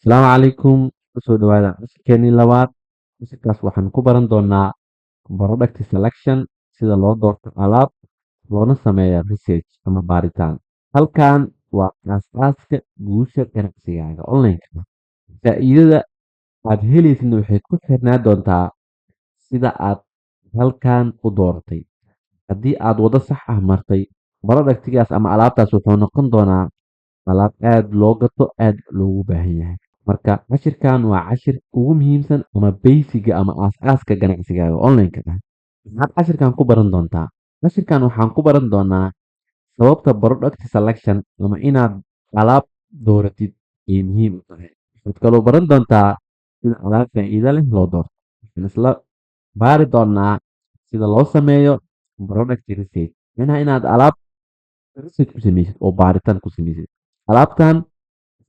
Asalaamu calaykum. Kusoo dhawaada cashirkeenii labaad. Cashirkaas waxaan ku baran doonaa product selection, sida loo doorto alaab loona sameeyo research ama baaritaan. Halkan waa aasaaska guusha ganacsigaaga online-ka. Faa'iidada aad helaysid waxay ku xirnaan doontaa sida aad halkan u dooratay. Haddii aad wado sax ah martay, productigaas ama alaabtaas wuxuu noqon doonaa alaab aad loo gato, aad loogu baahan yahay. Marka cashirkan waa cashir ugu muhiimsan ama basiga ama aasaaska ganacsigaaga online-ka ah. Maxaad cashirkan ku baran doontaa? Cashirkan waxaan ku baran doonaa sababta product selection ama inaad alaab dooratid ay muhiim u tahay. Waxaad kaloo baran doontaa sida alaab faa'iido leh loo doorto. Waxaan isla baari doonaa sida loo sameeyo product research. Inaad alaab research ku sameysid oo baaritaan ku sameysid. Alaabtan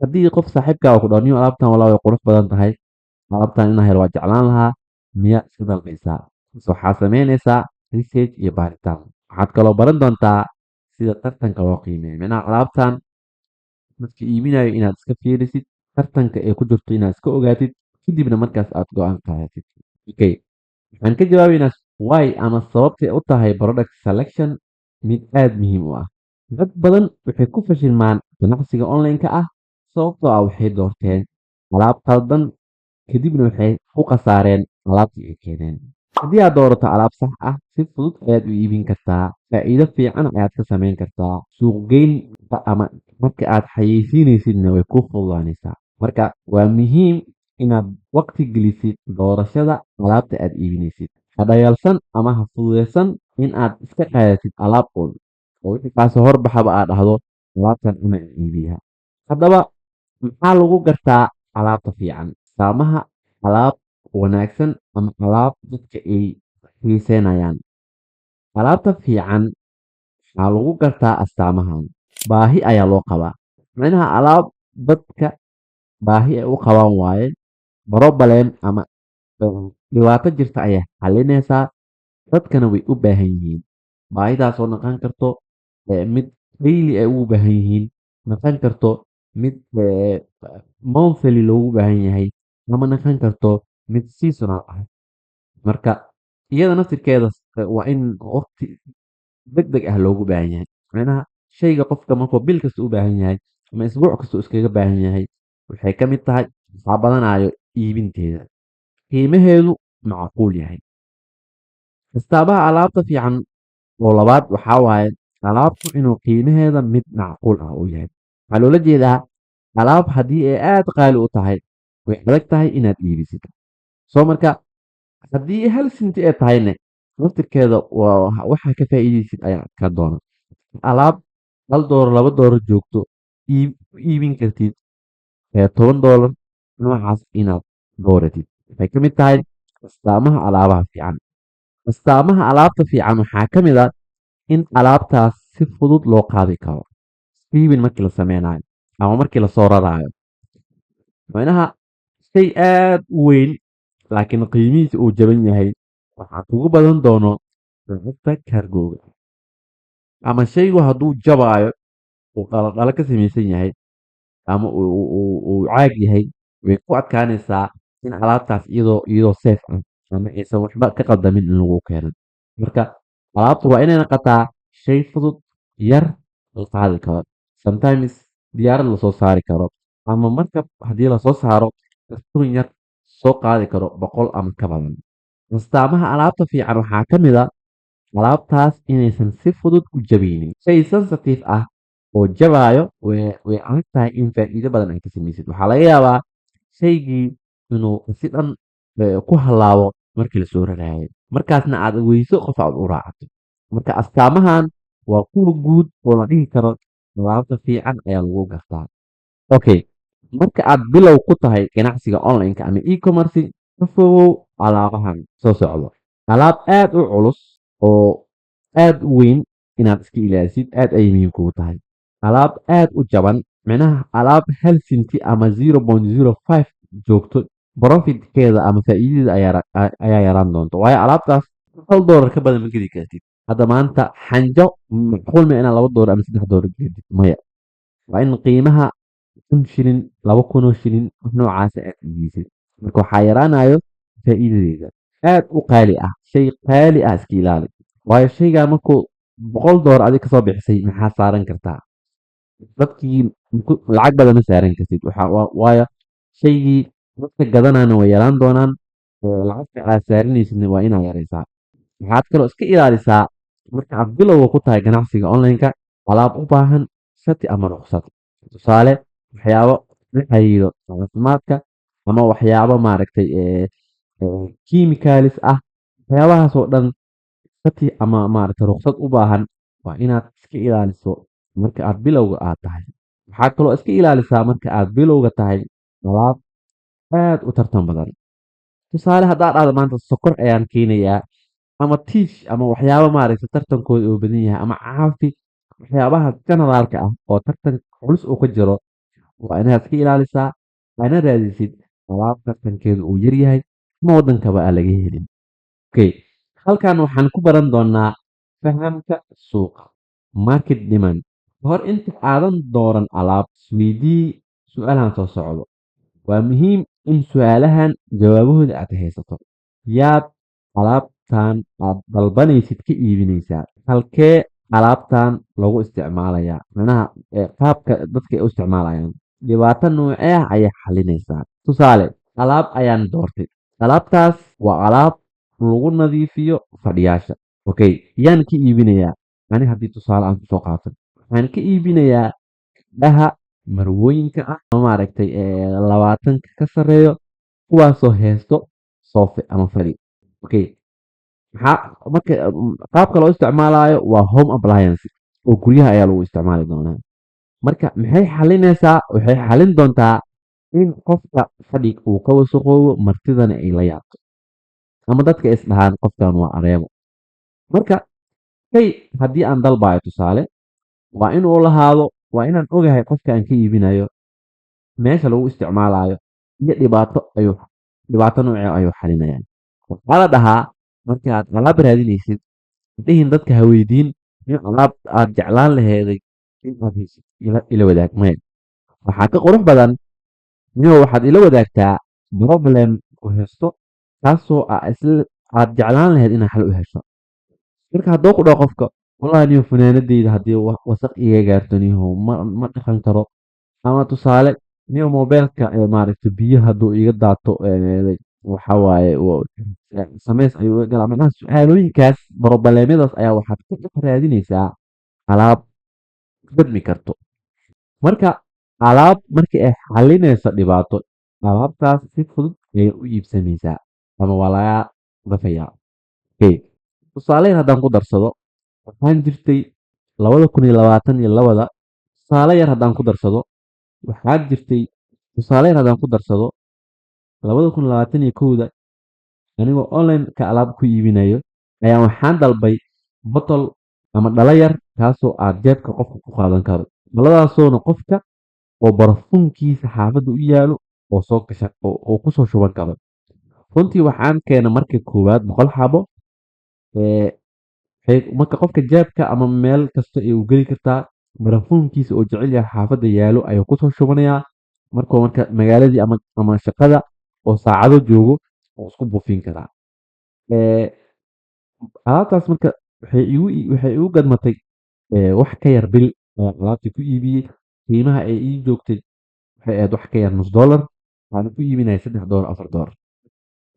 haddii qof saaxiibkaa ku dhaho niyo alaabtan walaa way qurux badan tahay, alaabtan inaan helo waa jeclaan lahaa, miyaa iska dalbaysaa? Waxaa sameynaysaa research iyo baaritaan. Waxaad kaloo baran doontaa sida tartanka loo qiimeeyo. Alaabtan dadka iibinayo inaad iska fiirisid, tartanka ay ku jirto inaad iska ogaatid, kadibna markaas aad go'aan qaadatid. Okay. Waxaan ka jawaabaynaa why ama sababtay u tahay product selection mid aad muhiim u ah. Dad badan waxay ku fashilmaan ganacsiga online-ka ah sababtoo ah waxay doorteen alaab qaldan, kadibna waxay ku khasaareen alaabtii ay keeneen. Haddii aad doorato alaab sax ah, si fudud ayaad u iibin kartaa, faa'iido fiican ayaad ka samayn kartaa, suuq-geyn ama marka aad xayeysiinaysidna way kuu fududaanaysaa. Marka waa muhiim inaad waqti gelisid doorashada alaabta aad iibinaysid. Ha dhayalsan ama ha fududeysan in aad iska qaadatid alaab oo wixii kaasoo horbaxaba aad dhahdo alaabtan una iibiyaa. Haddaba maxaa lagu gartaa alaabta fiican? Saamaha alaab wanaagsan ama alaab dadka ay xiiseynayaan. Alaabta fiican waxaa lagu gartaa astaamahan. Baahi ayaa loo qabaa. Alaab dadka baahi ay u qabaan waaye. Problem ama dhibaato jirta ayaa xalinaysaa. Dadkana way u baahan yihiin. Baahidaasoo noqon karto mid daily ay ugu baahan yihiin, noqon karto mid monthly loogu baahan yahay, ama noqon karto mid seasonal ah. Marka iyada naftirkeeda waa in waqti degdeg ah loogu baahan yahay. Shayga qofka markuu bil kasta u baahan yahay ama isbuuc kasta uu iskaga baahan yahay, waxay ka mid tahay waxaa badanayo iibinteeda. Qiimaheedu macquul yahay. Astaabaha alaabta fiican oo labaad waxaa waaye alaabtu inuu qiimaheeda mid macquul ah uu yahay. Waxaa loola jeedaa alaab haddii ay aad qaali u tahay, way adag tahay inaad iibisid. Marka haddii hal senti ay tahayne, naftirkeeda waxaa ka faa'iidaysid ayaa ka doona. Alaab $1 $2 joogto ku iibin kartid $10 noocaas inaad dooratid. Waxay ka mid tahay astaamaha alaabaha fiican. Astaamaha alaabta fiican waxaa ka mid ah in alaabtaas si fudud loo qaadi karo. Iibin markii la sameynayo ama markii la soo rarayo. Shay aad u weyn laakiin qiimihiisa uu jaban yahay waxaa kugu badan doono lacagta cargo-ga. Ama shaygu hadduu jabayo uu dhalo ka samaysan yahay ama uu caag yahay, way ku adkaanaysaa in alaabtaas iyadoo safe ah ama aysan waxba ka qaldamin in lagu keeno. Marka alaabtu waa inay noqotaa shay fudud, yar, la qaadi karo. Sometimes diyaarad la soo saari karo ama markab haddii la soo saaro kartoon yar soo qaadi karo 100 ama ka badan. Astaamaha alaabta fiican waxaa ka mid ah alaabtaas inaysan si fudud u jabeynin. Shay sensitive ah oo jabayo way adag tahay in faa'iido badan ay ka samaysid. Waxaa laga yaabaa shaygii inuu si dhan ku halaabo markii la soo rarayay. Markaasna aad weyso qof aad u raacato. Marka astaamahan waa kuwa guud oo la dhihi karo alaabta fiican ayaa lagu gartaa. Okay. Marka aad bilow ku tahay ganacsiga online-ka ama e-commerce, ka fogow alaabahan soo socdo. Alaab aad u culus oo aad u weyn inaad iska ilaalisid aad ay muhiim kugu tahay. Alaab aad u jaban, alaab hal senti ama 0.05 joogto, profitkeeda ama faa'iidada ayaa yaraan doonta. Waayo alaabtaas $1 ka badan ma geli kartid. Hadda maanta xanjo macquul ma inaad $2 ama $3 gedid. Maya. Waa in qiimaha kun shilin 2,000 oo shilin wax noocaas aad iibisay marka waxaa yaraanayo faa'iidadeeda aad u qaali ah shay qaali ah iska ilaali waayo shaygaa markuu $100 adiga kasoo bixisay maxaa saaran kartaa dadkii lacag badan ma saaran kartid waayo shaygii dadka gadanana way yaraan doonaan lacagta aad saaranaysidna waa inaa yaraysaa waxaad kaloo iska ilaalisaa marka aad bilowga ku tahay ganacsiga online-ka alaab u baahan shati ama ruqsad tusaale waxyaabo la xiriiro caafimaadka ama waxyaabo maaragtay chemicals ah waxyaabahaas oo dhan shati ama maaragtay ruqsad u baahan waa inaad iska ilaaliso marka aad bilowga aad tahay waxaa kaloo iska ilaalisaa marka aad bilowga tahay alaab aad u tartan badan tusaale haddaad dhahdo maanta sokor ayaan keenayaa ama tiish ama waxyaabo maaragtay tartankooda oo badan yahay ama caafi waxyaabaha generaalka ah oo tartan culus uu ka jiro waa inaad iska ilaalisaa ana raadisid alaab tartankeedu uu yar yahay ama waddankaba aan laga helin okay halkan waxaan ku baran doonaa fahamka suuqa market demand hor inta aadan dooran alaab isweydii su-aalahan soo socdo waa muhiim in su-aalahan jawaabahooda aad haysato yaad alaabtan aad dalbanaysid ka iibinaysaa halkee alaabtan lagu isticmaalayaa macnaha qaabka dadka ay u isticmaalayaan dhibaato noocee ah ayay xalinaysaa tusaale alaab ayaan doortay alaabtaas waa alaab lagu nadiifiyo fadhiyaasha okay yaan ka iibinayaa ani haddii tusaale aan kusoo qaatan waxaan ka iibinayaa dhaha marwooyinka ah ama maaragtay 20 ka sareeyo kuwaasoo haysto soofe ama fadhi okay marka qaabka loo isticmaalayo waa home appliance oo guryaha ayaa lagu isticmaali doonaa marka maxay xalinaysaa waxay xalin doontaa in qofka fadhig uu ka wasaqoobo martidana ay la yaabto ama dadka is dhahaan qofkan waa areebo marka shay haddii aan dalbayo tusaale waa inuu lahaado waa inaan ogahay qofka aan ka iibinayo meesha lagu isticmaalayo iyo dhibaato noocee ayuu xalinayaan waxaa la dhahaa marka aad alaab raadinaysid dhihin dadka ha weydiin in alaab aad jeclaan laheeday in aad haysid ila wadaag maya waxaa ka qurux badan inuu waxaad ila wadaagtaa problem ku haysto kaasoo aad jeclaan laheyd inaad xal u hesho marka hadduu ku dhaho qofka wallahi niyo funaanadeyda haddii wasaq iga gaarto niyo ma dhaqan karo ama tusaale niyo mobeelka maaragtay biyo hadduu iga daato waxa waaye samays ayuu galaa macnaha su-aalooyinkaas brobleemyadaas ayaa waxaad ka dhex raadinaysaa alaab badmi karto marka alaab markii ay xalinayso dhibaato alaabtaas si fudud ayay u iibsamaysaa ama waa laga dafayaa okay tusaaleyn haddaan ku darsado waxaan jirtay 2022 tusaale yar haddaan ku darsado waxaan jirtay tusaaleyn haddaan ku darsado 2021 anigoo online ka alaab ku iibinayo ayaa waxaan dalbay botol ama dhalo yar kaasoo aad jeebka qofka ku qaadan karo dhaladaasoo qofka oo barafuunkiisa xaafadda u yaalo oo soo gasha oo ku soo shuban karo runtii waxaan keenay markii koowaad 100 xabo marka qofka jeebka ama meel kasta ay u geli kartaa barafuunkiisa oo jecel yahay xaafadda yaalo ayuu ku soo shubanayaa marka magaaladii ama shaqada oo saacado joogo oo isku buufin karaa alaabtaas marka waxay igu gadmatay wax ka yar bil alaabtii ku iibiyey qiimaha ay ii joogtay waxay ahayd wax ka yar $1 waxaan ku iibinaya $3 $4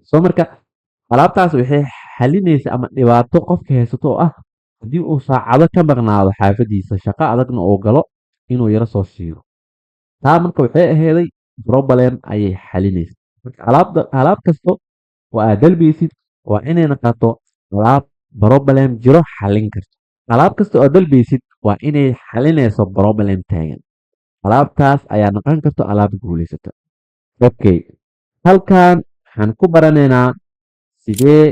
soo marka alaabtaas waxay xalinaysa ama dhibaato qofka haysato oo ah haddii uu saacado ka maqnaado xaafadiisa shaqo adagna uu galo inuu yaro soo shiiro taa marka waxay aheeday problem ayay xalinaysa marka alaab kasto oo aad dalbaysid waa inay noqoto alaab problem jiro xalin karto alaab kasta oo dalbaysid waa inay xalinayso problem taagan alaabtaas ayaa noqon karto alaab guulaysata okay halkan waxaan ku baranaynaa sidee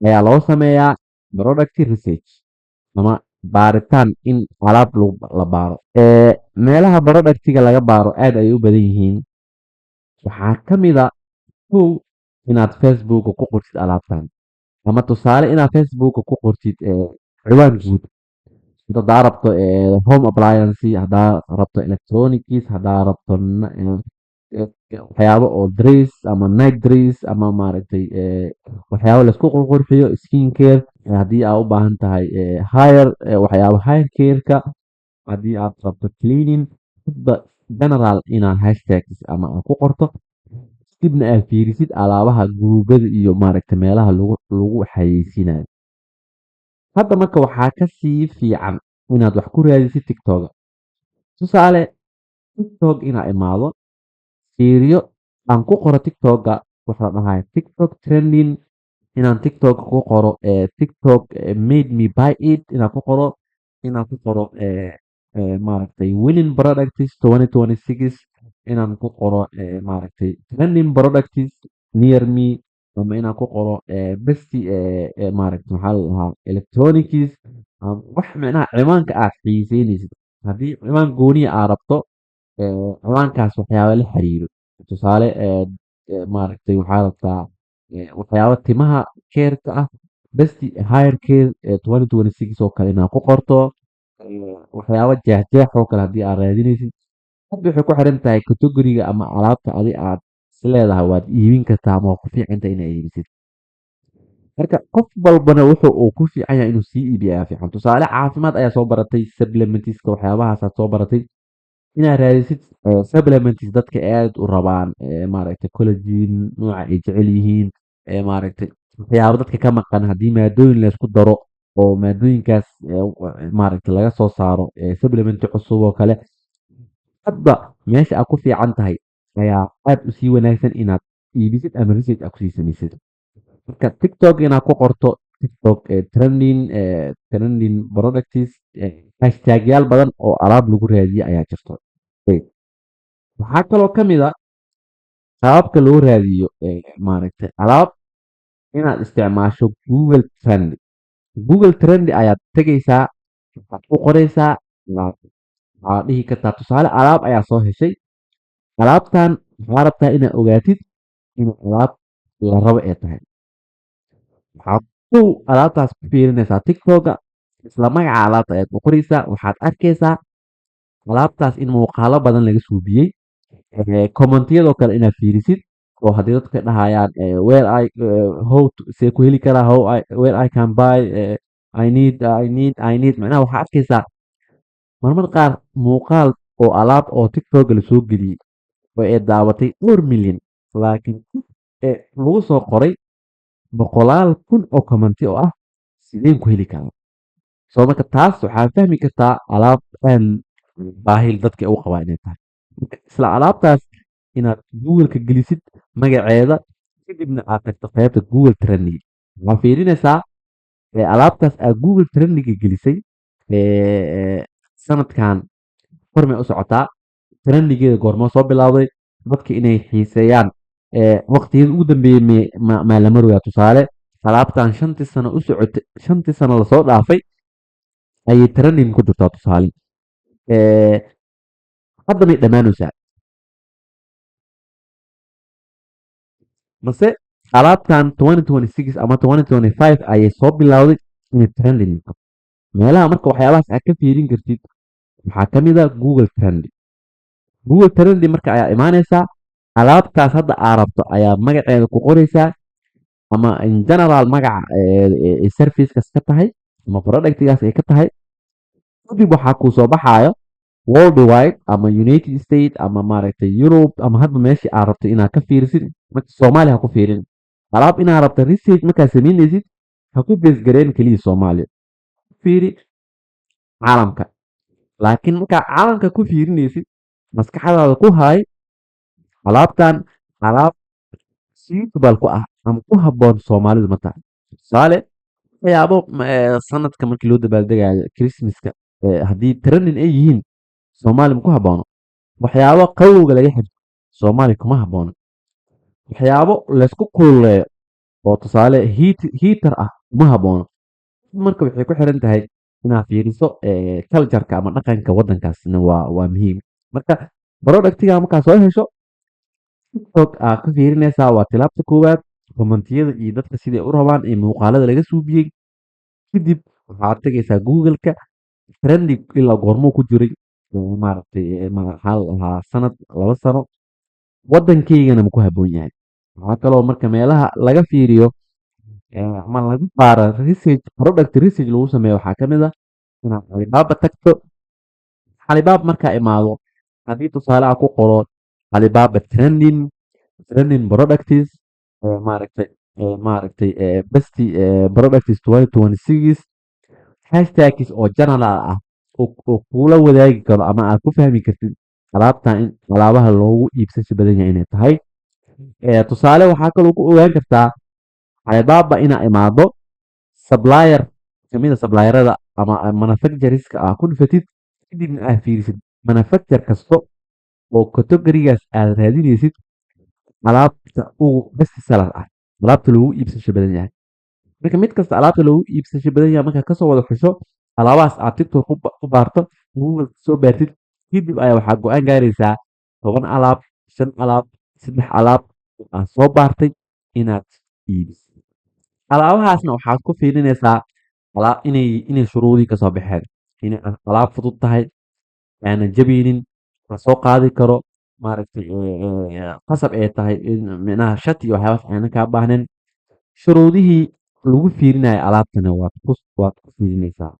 ayaa loo sameeyaa product research ama baaritaan in alaab la baaro meelaha productiga laga baaro aad ay u badan yihiin waxaa ka mid a kow inaad facebook ku qortid alaabtan ama tusaale inaad facebook ku qortid ciwaan guud hadaa rabto home appliance, hadaa rabto electronics, hadaa rabto waxyaabo oo dress ama night dress ama maaragtay waxyaabo laisku qurxiyo skin care, haddii aad u baahan tahay hair waxyaabo hair care-ka, haddii aad rabto cleaning, hadba general inaad hashtags ama aad ku qorto kadibna aad fiirisid alaabaha guruubada iyo maaragtay meelaha lagu xayeysiinayo. Hadda marka waxaa ka sii fiican inaad wax ku raadisid TikTok. Tusaale, TikTok inaa imaado fiiriyo aan ku qoro TikTok-ga waxa la dhahaa TikTok trending, inaan TikTok ku qoro TikTok made me buy it, inaan ku qoro maaragtay winning products 2026, inaan ku qoro maaragtay trending products near me, ama inaan ku qoro best maaragtay maxaa la dhahaa electronics, wax micnaha ciwaanka aad xiiseynaysid. Haddii ciwaan gooniya aad rabto ciwaankaas waxyaabo la xiriiro, tusaale maaragtay waxaa rabtaa waxyaabo timaha care-ka ah, best hair care 2026 oo kale inaad ku qorto, waxyaabo jeexjeex oo kale haddii aad raadinaysid. hadda waxay ku xiran tahay category-ga ama alaabta adi aad is leedahay waad iibin kartaa ama waa ku fiican tahay inaad iibisid. Marka qof walbana wuxuu uu ku fiican yahay inuu sii iibiyo ayaa fiican. Tusaale caafimaad ayaa soo baratay, supplementska waxyaabahaas soo baratay, inaad raadisid supplements dadka aad u rabaan maaragtay collagen nooca ay jecel yihiin, maaragtay waxyaabo dadka ka maqan haddii maadooyin la isku daro oo maadooyinkaas maaragtay laga soo saaro supplement cusub oo kale, hadba meesha aad ku fiican tahay ayaa aad u sii wanaagsan inaad iibisid ama research aad kusii samaysid. Marka TikTok inaad ku qorto TikTok trending products, hashtagyaal badan oo alaab lagu raadiyo ayaa jirto. Waxaa kaloo ka mid a qaababka loo raadiyo maaragtay alaab inaad isticmaasho Google Trend. Google Trend ayaad tegaysaa, waxaad ku qoraysaa waxaad dhihi kartaa tusaale alaab ayaa soo heshay, alaabtan waxaa rabtaa inaad ogaatid in alaab la rabo ee tahay. waxaad alaabtaas ku fiirinaysaa TikTok-ga, isla magaca alaabta ayaad ku qoraysaa, waxaad arkaysaa alaabtaas in muuqaalo badan laga suubiyey, commentiyadoo kale inaad fiirisid oo haddii dadka dhahayaan where see ku heli karaa where I can buy I need macnaha waxaa arkaysaa marmar qaar muuqaal oo alaab oo TikTok la soo geliyey oo ay daawatay dhowr milyan, laakiin lagu soo qoray boqolaal kun oo commenti oo ah sideen ku heli karaa. soo marka taas waxaa fahmi kartaa alaab baahil dadka u qabaa inay tahay. isla alaabtaas inaad Google-ka gelisid magaceeda, kadibna aad tagto qaybta Google Trending, waxaad fiirinaysaa alaabtaas aad Google Trending-ga gelisay sanadkan hormay u socotaa, trendigeeda goormoo soo bilowday, dadka inay xiiseeyaan waqtiyada ugu dambeeyey maa la marooyaa. Tusaale, alaabtan shantii sano lasoo dhaafay ayay trending ku jirtaa tusaale, hadda may dhammaanaysaa, mase alaabtan 2026 ama 2025 ayay soo bilowday inay trending noqoto. meelaha marka waxyaabahaas aad ka fiirin kartid waxaa ka mid ah Google Trending. Google Trending marka ayaa imaanaysaa, alaabtaas hadda aad rabto ayaa magaceeda ku qoraysaa ama in general magaca service-kaas ka tahay ama product-gaas ay ka tahay. kadib waxaa kuu soo baxaayo worldwide ama United States ama maaragtay Europe ama hadba meeshii aad rabto inaad ka fiirisid. marka Soomaaliya ha ku fiirin, alaab inaad rabto research markaad samaynaysid ha ku base gareyn keliya Soomaaliya, fiiri caalamka. laakiin markaa caalamka ku fiirinaysid maskaxdaada ku haay alaabtan alaab suitable ku ah ama ku habboon Soomaalidu ma tahay. tusaale, waxyaabo sanadka markii loo dabaaldegayo Christmaska haddii trending ay yihiin Soomaali ma ku habboono. waxyaabo qawowga laga xirto Soomaali kuma habboono. waxyaabo laysku kululeeyo oo tusaale heater ah kuma habboono. marka waxay ku xiran tahay inaad fiiriso culture-ka ama dhaqanka waddankaasna waa muhiim. marka productiga markaa soo hesho TikTok aad ka fiirinaysaa, waa tilaabta koowaad, commentiyada iyo dadka siday u rabaan ee muuqaalada laga suubiyey. kadib waxaad tegaysaa Google-ka, trending ilaa goormuu ku jiray maaragtay maxaa la dhahaa sanad 2 sano waddankeygana ma ku habboon yahay. Waxaa kaloo marka meelaha laga fiiriyo ama laga baaro research product research lagu sameeyo waxaa ka mid ah inaad Alibaba tagto. Alibaba markaa imaado haddii tusaale aan ku qoro Alibaba trending products maaragtay best products 2026 hashtags oo general ah oo kula wadaagi karo ama aad ku fahmi kartid alaabtan in alaabaha loogu iibsasho badan yahay inay tahay. Tusaale waxaa kaloo ku ogaan kartaa Alibaba inaa imaado supplier kamid ah supplierada ama manufacturerska ah ku dhufatid kadibna aad fiirisid manufacturer kasto oo categorygaas aad raadinaysid alaabta ugu best seller ah alaabta lagu iibsasho badan yahay. Marka mid kasta alaabta lagu iibsasho badan yahay markaa kasoo wada xusho alaabahaas aad TikTok ku baarto Google soo baartid kadib ayaa waxaa go-aan gaaraysaa 10 alaab 5 alaab 3 alaab aad soo baartay inaad iibisid. Alaabahaasna waxaad ku fiirinaysaa inay shuruudii kasoo baxeen inay alaab fudud tahay aanan jabeynin lasoo qaadi karo maaragtay qasab ay tahay in micnaha shati iyo waxyaabahaas aanan kaa baahnayn. Shuruudihii lagu fiirinayo alaabtana waad ku fiirinaysaa.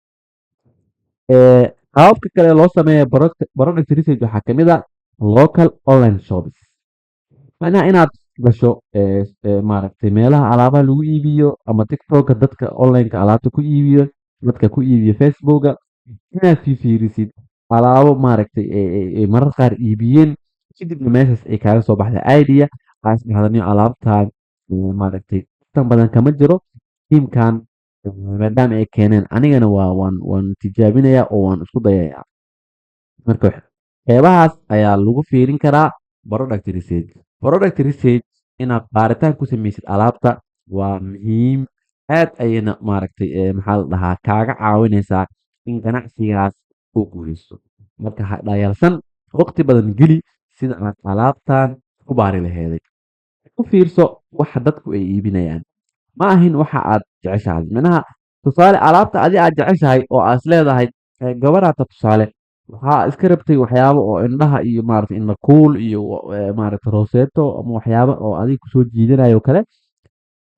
Qaababka kale loo sameeyo product research waxaa ka mid ah local online shops. Macnaha inaad gasho maaragtay meelaha alaabaha lagu iibiyo ama TikTok dadka online-ka alaabta ku iibiyo dadka ku iibiyo Facebook inaad fiirisid alaabo maaragtay marar qaar iibiyeen kadibna meeshaas ay kaaga soo baxda idea aad isdhahdaniyo alaabtan maaragtay tan badan kama jiro tiimkan maadaama ay keeneen anigana waan tijaabinayaa oo waan isku dayayaa. Marka qeybahaas ayaa lagu fiirin karaa product research. Product research inaad baaritaan ku sameysid alaabta waa muhiim aad ayayna maaragtay maxaa la dhahaa kaaga caawinaysaa in ganacsigaas uu guuleysto. Marka ha dhayalsan waqti badan geli sida aad alaabtan ku baari laheeday. Ku fiirso waxa dadku ay iibinayaan ma ahin waxa aad jeceshahay. Micnaha tusaale alaabta aad jeceshahay oo aad leedahay gabadhaata tusaale waxaa iska rabtay waxyaabo oo indhaha iyo maaragtay indha kuul iyo maaragtay roseto ama waxyaabo oo adiga kusoo jiidanayo kale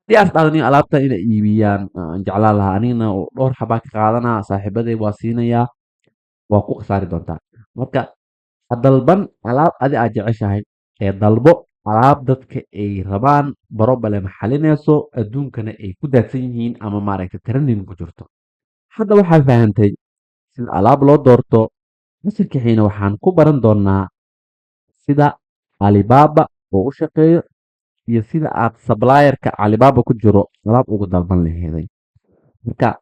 haddii aad dhahdo alaabta inay iibiyaan jeclaan lahaa anigana dhowr xabaa ka qaadanaa saaxiibaday waa siinayaa waa ku khasaari doontaa. Marka ha dalban alaab aad jeceshahay dalbo alaab dadka ay rabaan problem xalinayso adduunkana ay ku daadsan yihiin ama maaragtay trending ku jirto. Hadda waxaad fahantay sida alaab loo doorto. Casharka xiina waxaan ku baran doonaa sida Alibaba oo u shaqeeyo iyo sida aad supplierka Alibaba ku jiro alaab ugu dalban laheeday. Marka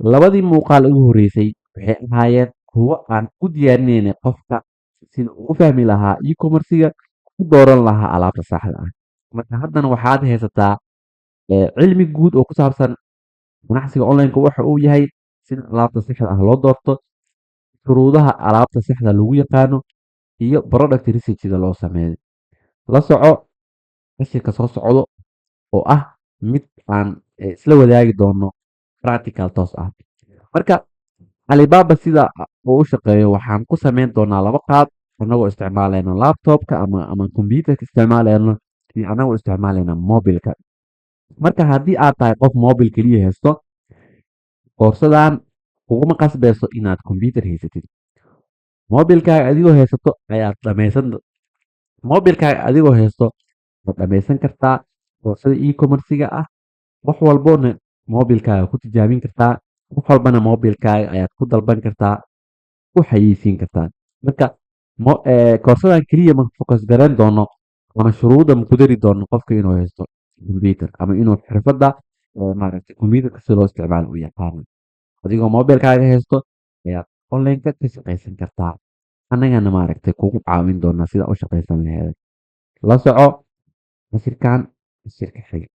labadii muuqaal ugu horeysay waxay ahaayeen kuwo aan u diyaarinaynay qofka sida uu u fahmi lahaa e-commerce-ga u dooran lahaa alaabta saxda ah. Marka haddana waxaad haysataa cilmi guud oo ku saabsan ganacsiga online-ka waxa uu yahay sida alaabta saxda ah loo doorto shuruudaha alaabta saxda lagu yaqaano iyo product research-ga loo sameeyo. La soco cashirka soo socdo oo ah mid aan isla wadaagi doono practical toos ah. Marka Alibaba sida uu u shaqeeyo waxaan ku sameyn doonaa 2 qaab anagoo isticmaalayna laptopka ama computerka isticmaalayna iyo anagoo isticmaalayna mobilka. Marka haddii aad tahay qof mobil kaliya haysto koorsadan kuguma qasbayso inaad computer haysatid. Mobilkaaga adigoo haysto ayaad dhammaysan kartaa koorsada e-commerce-ga ah. Wax walbona mobilkaaga ku tijaabin kartaa. Wax walbana mobilkaaga ayaad ku dalban kartaa ku xayeysiin kartaa. Marka koorsadan kaliya ma focus garan doono ama shuruuda ma ku dari doono qofka inuu haysto computer ama inuu xirfadda maaragtay computerka si loo isticmaalo u yaqaano. Adigoo mobilkaaga haysto ayaad online-ka ka shaqaysan kartaa. Annagana maaragtay kugu caawin doona sida u shaqaysan laheeday. La soco cashirkan cashirka xiga.